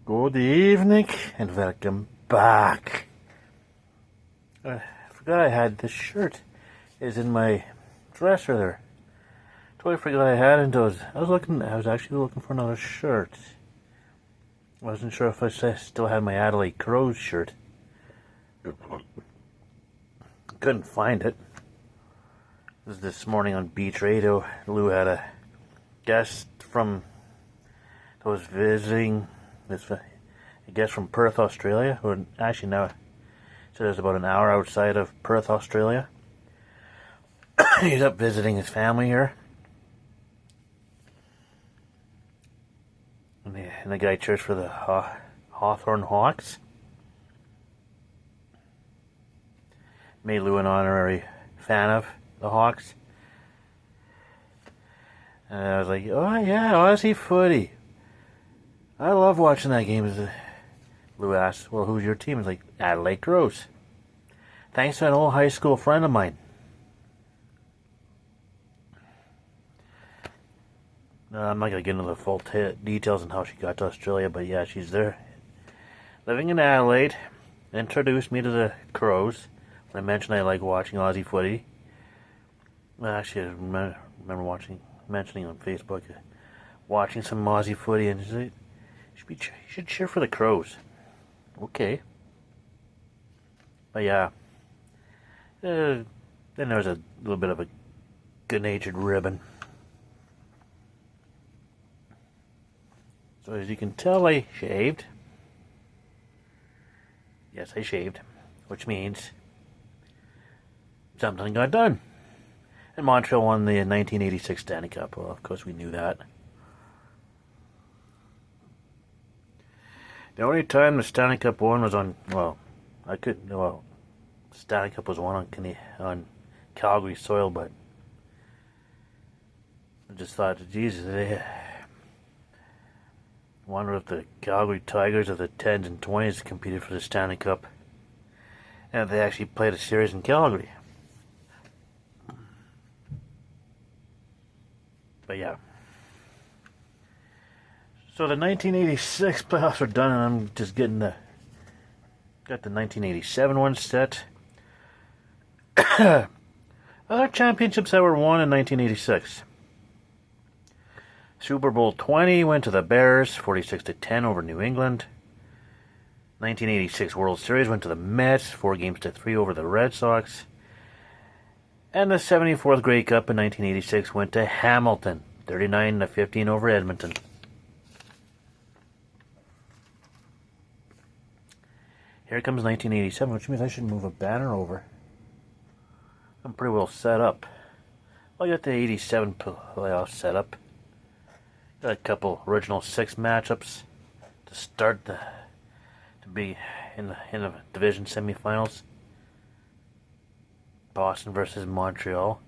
Good evening and welcome back. I forgot I had this shirt. Is in my dresser there. Totally forgot I had it. I was actually looking for another shirt. I wasn't sure if I still had my Adelaide Crows shirt. Couldn't find it. This morning on Beach Radio. Lou had a guest that was visiting. A guest from Perth, Australia, who actually now said it's about an hour outside of Perth, Australia. He's up visiting his family here. And the guy cheers for the Hawthorn Hawks. Made Lou an honorary fan of the Hawks. And I was like, oh yeah, Aussie footy. I love watching that game. Lou asked, well, who's your team? It's like, Adelaide Crows. Thanks to an old high school friend of mine. I'm not going to get into the full details on how she got to Australia, but yeah, she's there. Living in Adelaide. Introduced me to the Crows. When I mentioned I like watching Aussie footy. Actually, I remember mentioning on Facebook, watching some Aussie footy, and she's like, you should cheer for the Crows. Okay. But yeah. Then there was a little bit of a good-natured ribbon. So as you can tell, I shaved. Yes, I shaved. Which means something got done. And Montreal won the 1986 Stanley Cup. Well, of course we knew that. The only time the Stanley Cup won was on, Stanley Cup was won on Calgary soil, but I just thought, Jesus, I wonder if the Calgary Tigers of the 10s and 20s competed for the Stanley Cup, and if they actually played a series in Calgary. But yeah. So the 1986 playoffs are done, and I'm just got the 1987 one set. Other championships that were won in 1986. Super Bowl 20 went to the Bears, 46-10 over New England. 1986 World Series went to the Mets, 4-3 over the Red Sox. And the 74th Grey Cup in 1986 went to Hamilton, 39-15 over Edmonton. Here comes 1987, which means I should move a banner over. I'm pretty well set up. I got the 87 playoff set up. Got a couple original 6 matchups to start to be in the division semifinals. Boston versus Montreal,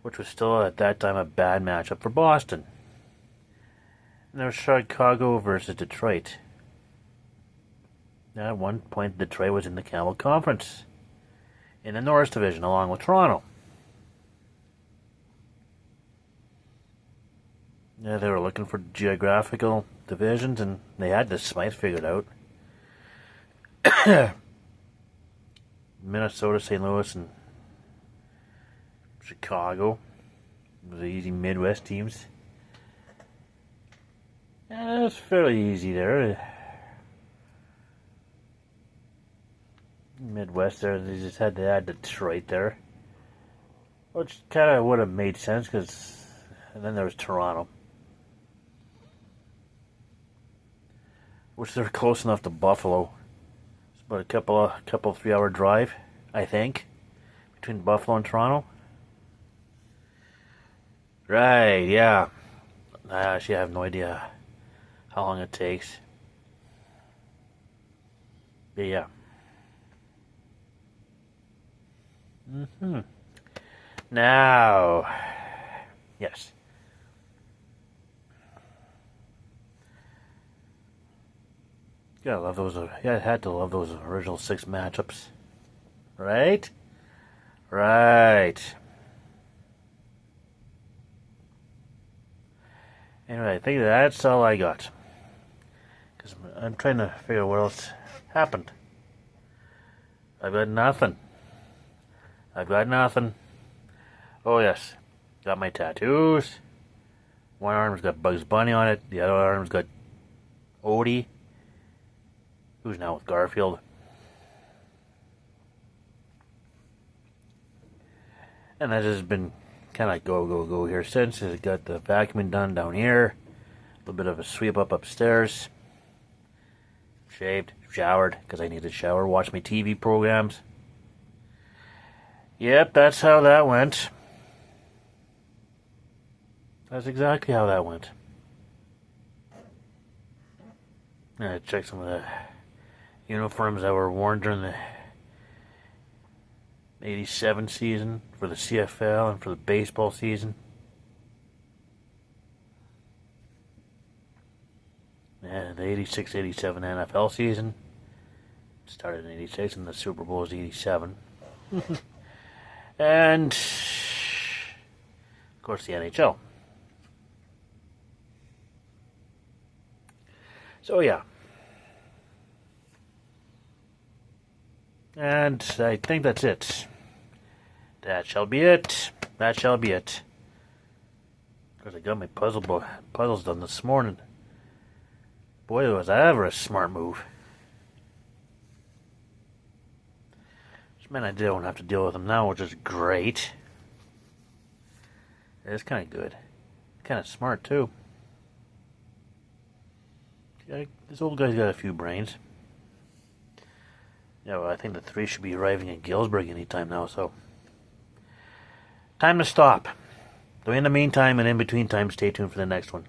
which was still at that time a bad matchup for Boston. And there was Chicago versus Detroit. At one point, Detroit was in the Campbell Conference in the Norris Division, along with Toronto. Yeah, they were looking for geographical divisions, and they had the Smythe figured out. Minnesota, St. Louis, and Chicago. Those are easy Midwest teams. Yeah, it was fairly easy there. Midwest there, they just had to add Detroit there, which kind of would have made sense, and then there was Toronto, which they're close enough to Buffalo. It's about a couple 3-hour drive, I think, between Buffalo and Toronto. Right, yeah. I actually have no idea how long it takes. But yeah. Now, yes. Gotta love those. Yeah, I had to love those original 6 matchups. Right? Right. Anyway, I think that's all I got. Because I'm trying to figure out what else happened. I've got nothing. I've got nothing. Oh yes, got my tattoos. One arm's got Bugs Bunny on it. The other arm's got Odie, who's now with Garfield. And that has been kind of go here since. I got the vacuuming done down here. A little bit of a sweep up upstairs. Shaved, showered, because I need to shower, watch my TV programs. Yep, that's how that went. That's exactly how that went. I checked some of the uniforms that were worn during the 87 season for the CFL and for the baseball season. And the 86-87 NFL season started in 86 and the Super Bowl was 87. And of course the NHL. So yeah. And I think that's it. That shall be it. That shall be it. Because I got my puzzles done this morning. Boy, was that ever a smart move. Which meant I don't have to deal with them now, which is great. It's kind of good. Kind of smart, too. Yeah, this old guy's got a few brains. Yeah, well, I think the 3 should be arriving in Galesburg anytime now, so... Time to stop. So in the meantime and in between time, stay tuned for the next one.